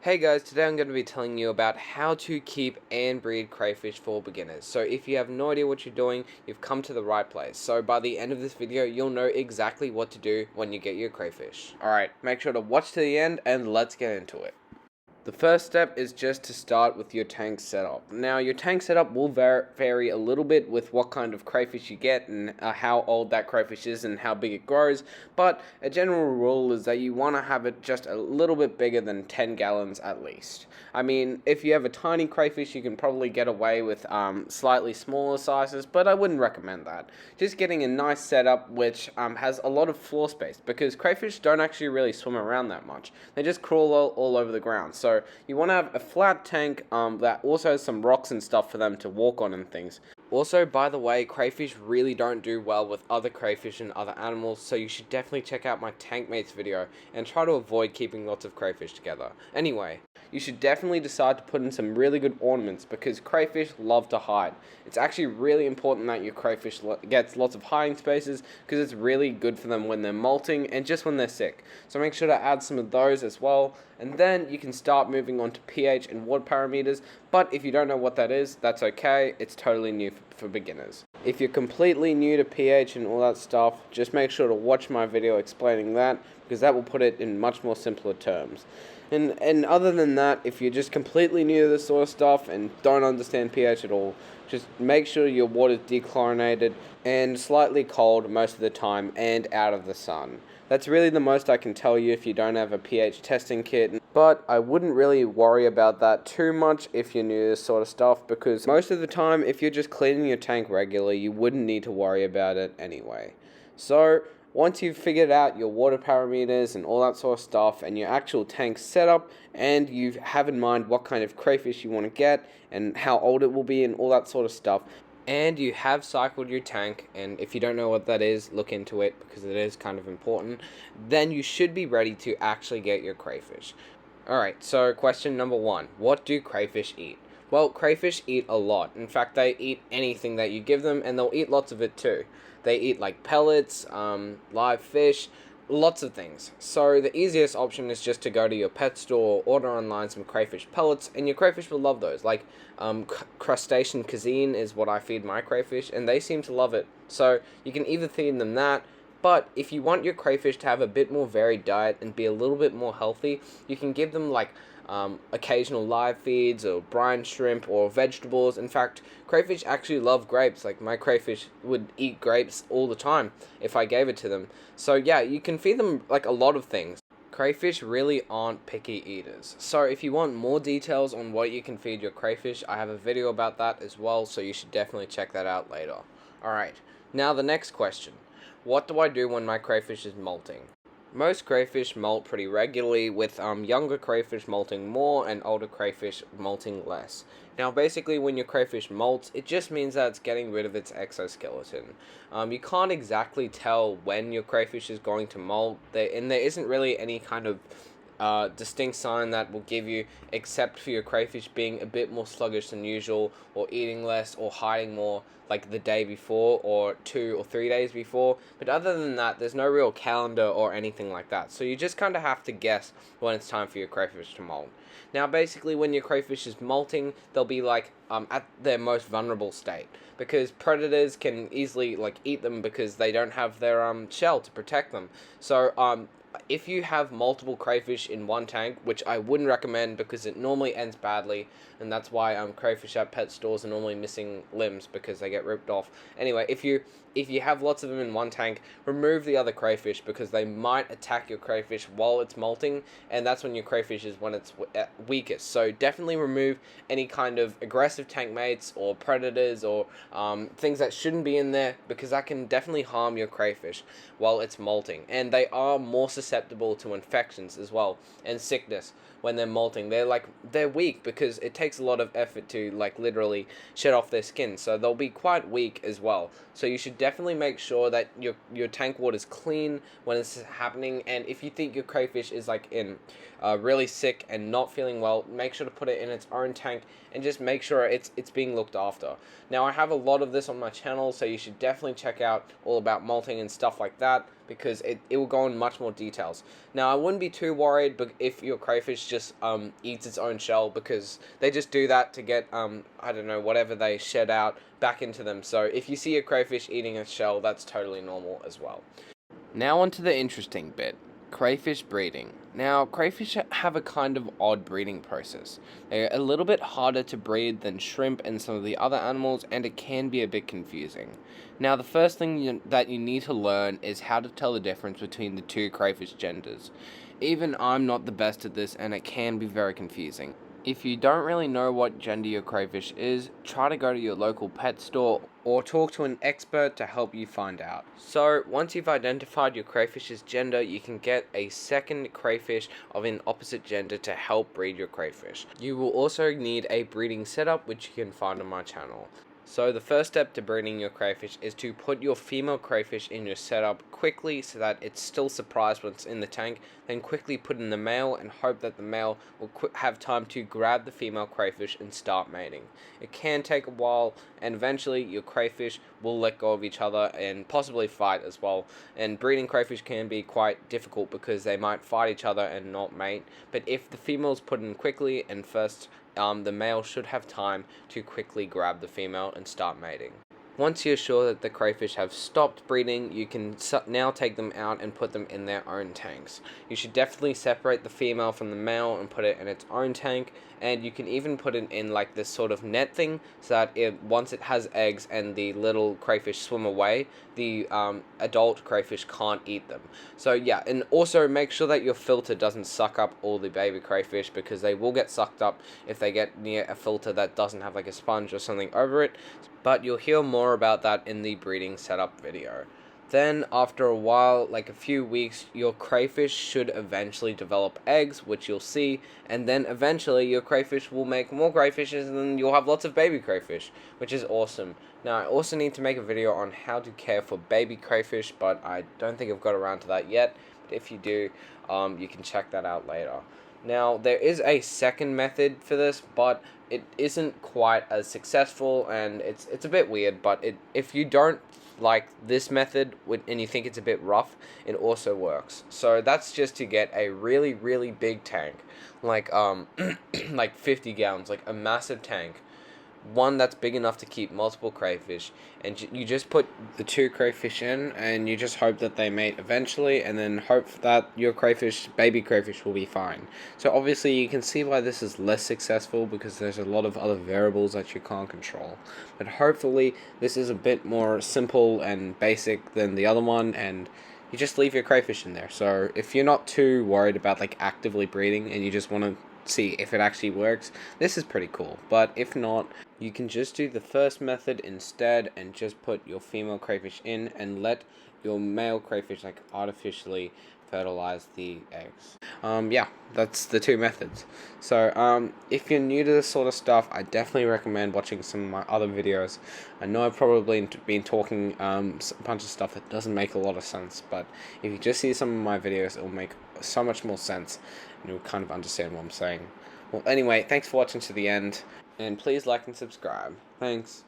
Hey guys, today I'm going to be telling you about how to keep and breed crayfish for beginners. So if you have no idea what you're doing, you've come to the right place. So by the end of this video, you'll know exactly what to do when you get your crayfish. Alright, make sure to watch to the end and let's get into it. The first step is just to start with your tank setup. Now, your tank setup will vary a little bit with what kind of crayfish you get and how old that crayfish is and how big it grows, but a general rule is that you want to have it just a little bit bigger than 10 gallons at least. I mean, if you have a tiny crayfish, you can probably get away with slightly smaller sizes, but I wouldn't recommend that. Just getting a nice setup which has a lot of floor space, because crayfish don't actually really swim around that much. They just crawl all over the ground. So you want to have a flat tank that also has some rocks and stuff for them to walk on and things. Also, by the way, crayfish really don't do well with other crayfish and other animals, so you should definitely check out my tank mates video and try to avoid keeping lots of crayfish together. Anyway, you should definitely decide to put in some really good ornaments because crayfish love to hide. It's actually really important that your crayfish gets lots of hiding spaces because it's really good for them when they're molting and just when they're sick. So make sure to add some of those as well, and then you can start moving on to pH and water parameters. But if you don't know what that is, that's okay. It's totally new for beginners. If you're completely new to pH and all that stuff, just make sure to watch my video explaining that, because that will put it in much more simpler terms. And other than that, if you're just completely new to this sort of stuff and don't understand pH at all, just make sure your water is dechlorinated and slightly cold most of the time and out of the sun. That's really the most I can tell you if you don't have a pH testing kit, but I wouldn't really worry about that too much if you're new to this sort of stuff, because most of the time, if you're just cleaning your tank regularly, you wouldn't need to worry about it anyway. So once you've figured out your water parameters and all that sort of stuff and your actual tank setup, and you have in mind what kind of crayfish you want to get and how old it will be and all that sort of stuff, and you have cycled your tank, and if you don't know what that is, look into it because it is kind of important, then you should be ready to actually get your crayfish. Alright, so question number 1. What do crayfish eat? Well, crayfish eat a lot. In fact, they eat anything that you give them, and they'll eat lots of it too. They eat like pellets, live fish, lots of things. So the easiest option is just to go to your pet store or order online some crayfish pellets, and your crayfish will love those. Like crustacean cuisine is what I feed my crayfish, and they seem to love it. So you can either feed them that, but if you want your crayfish to have a bit more varied diet and be a little bit more healthy, you can give them like occasional live feeds or brine shrimp or vegetables. In fact, crayfish actually love grapes. Like my crayfish would eat grapes all the time if I gave it to them. So yeah, you can feed them like a lot of things. Crayfish really aren't picky eaters. So if you want more details on what you can feed your crayfish, I have a video about that as well, so you should definitely check that out later. Alright, now the next question. What do I do when my crayfish is molting? Most crayfish molt pretty regularly, with younger crayfish molting more and older crayfish molting less. Now basically when your crayfish molts, it just means that it's getting rid of its exoskeleton. You can't exactly tell when your crayfish is going to molt, and there isn't really any kind of distinct sign that will give you, except for your crayfish being a bit more sluggish than usual, or eating less, or hiding more like the day before or 2 or 3 days before. But other than that, there's no real calendar or anything like that, so you just kind of have to guess when it's time for your crayfish to molt. Now basically when your crayfish is molting, they'll be like at their most vulnerable state, because predators can easily like eat them because they don't have their shell to protect them. So if you have multiple crayfish in one tank, which I wouldn't recommend because it normally ends badly, and that's why crayfish at pet stores are normally missing limbs because they get ripped off. Anyway, if you have lots of them in one tank, remove the other crayfish because they might attack your crayfish while it's molting, and that's when your crayfish is when it's weakest. So definitely remove any kind of aggressive tank mates or predators or things that shouldn't be in there, because that can definitely harm your crayfish while it's molting, and they are more susceptible to infections as well and sickness when they're molting. They're weak because it takes a lot of effort to like literally shed off their skin, so they'll be quite weak as well. So you should definitely make sure that your tank water is clean when it's happening, and if you think your crayfish is like in really sick and not feeling well, make sure to put it in its own tank and just make sure it's being looked after. Now I have a lot of this on my channel, so you should definitely check out all about molting and stuff like that, because it will go in much more details. Now, I wouldn't be too worried but if your crayfish just eats its own shell, because they just do that to get I don't know, whatever they shed out back into them. So if you see a crayfish eating a shell, that's totally normal as well. Now on to the interesting bit. Crayfish breeding. Now, crayfish have a kind of odd breeding process. They're a little bit harder to breed than shrimp and some of the other animals, and it can be a bit confusing. Now, the first thing that you need to learn is how to tell the difference between the two crayfish genders. Even I'm not the best at this, and it can be very confusing. If you don't really know what gender your crayfish is, try to go to your local pet store or talk to an expert to help you find out. So, once you've identified your crayfish's gender, you can get a second crayfish of an opposite gender to help breed your crayfish. You will also need a breeding setup, which you can find on my channel. So the first step to breeding your crayfish is to put your female crayfish in your setup quickly so that it's still surprised when it's in the tank, then quickly put in the male and hope that the male will have time to grab the female crayfish and start mating. It can take a while, and eventually your crayfish will let go of each other and possibly fight as well. And breeding crayfish can be quite difficult because they might fight each other and not mate, but if the female's put in quickly and first, the male should have time to quickly grab the female and start mating. Once you're sure that the crayfish have stopped breeding, you can now take them out and put them in their own tanks. You should definitely separate the female from the male and put it in its own tank, and you can even put it in like this sort of net thing so that once it has eggs and the little crayfish swim away, the adult crayfish can't eat them. So yeah, and also make sure that your filter doesn't suck up all the baby crayfish, because they will get sucked up if they get near a filter that doesn't have like a sponge or something over it. But you'll hear more about that in the breeding setup video. Then after a while, like a few weeks, your crayfish should eventually develop eggs, which you'll see, and then eventually your crayfish will make more crayfishes, and then you'll have lots of baby crayfish, which is awesome. Now, I also need to make a video on how to care for baby crayfish, but I don't think I've got around to that yet. But if you do, you can check that out later. Now, there is a second method for this, but it isn't quite as successful, and it's a bit weird, but if you don't like this method and you think it's a bit rough, it also works. So that's just to get a really, really big tank, like like 50 gallons, like a massive tank. One that's big enough to keep multiple crayfish, and you just put the two crayfish in, and you just hope that they mate eventually, and then hope that your baby crayfish will be fine. So obviously you can see why this is less successful, because there's a lot of other variables that you can't control. But hopefully this is a bit more simple and basic than the other one, and you just leave your crayfish in there. So if you're not too worried about like actively breeding and you just want to see if it actually works, this is pretty cool. But if not, you can just do the first method instead and just put your female crayfish in and let your male crayfish like artificially fertilize the eggs. Yeah, that's the two methods. So if you're new to this sort of stuff, I definitely recommend watching some of my other videos. I know I've probably been talking a bunch of stuff that doesn't make a lot of sense, but if you just see some of my videos, it will make so much more sense, and you'll kind of understand what I'm saying. Well, anyway, thanks for watching to the end, and please like and subscribe. Thanks.